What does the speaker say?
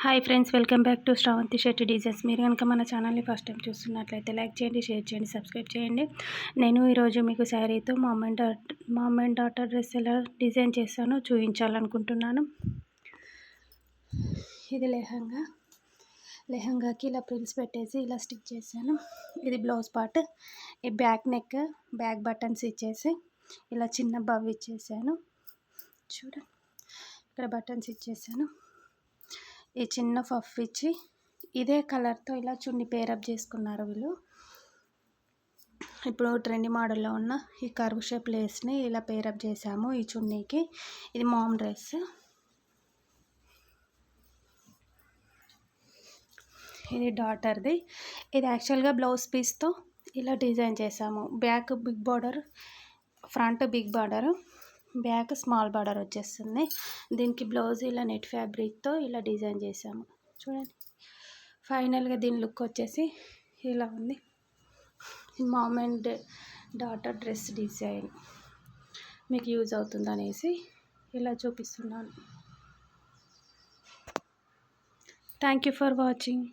Hi friends, welcome back to Sravanthi Shetty designs. మీరు కనుక మన ఛానల్ని ఫస్ట్ టైం చూస్తున్నట్లయితే లైక్ చేయండి, షేర్ చేయండి, సబ్స్క్రైబ్ చేయండి. నేను ఈరోజు మీకు శారీతో మామ్ అండ్ డాటర్ డ్రెస్ ఎలా డిజైన్ చేస్తానో చూపించాలనుకుంటున్నాను. ఇది లెహంగాకి ఇలా ప్రిల్స్ పెట్టేసి ఇలా స్టిచ్ చేశాను. ఇది బ్లౌజ్ పార్ట్. ఈ బ్యాక్ నెక్, బ్యాక్ బటన్స్ ఇచ్చేసి ఇలా చిన్న బవ్ ఇచ్చేసాను. చూడండి, ఇక్కడ బటన్స్ ఇచ్చేసాను. ఈ చిన్న పఫ్ ఇచ్చి ఇదే కలర్తో ఇలా చున్నీ పేరప్ చేసుకున్నారు వీళ్ళు. ఇప్పుడు ట్రెండ్ మోడల్లో ఉన్న ఈ కర్వ్ షేప్ లేస్ని ఇలా పేరప్ చేసాము ఈ చున్నీకి. ఇది మామ్ డ్రెస్. ఇది డాటర్ది. ఇది యాక్చువల్గా బ్లౌజ్ పీస్తో ఇలా డిజైన్ చేసాము. Back big border, front big border, back small border వచ్చేస్తుంది. దీనికి బ్లౌజ్ ఇలా నెట్ ఫ్యాబ్రిక్తో ఇలా డిజైన్ చేసాము. చూడండి, ఫైనల్గా దీని లుక్ వచ్చేసి ఇలా ఉంది. Mom and daughter dress design మీకు యూజ్ అవుతుంది అనేసి ఇలా చూపిస్తున్నాను. Thank you for watching.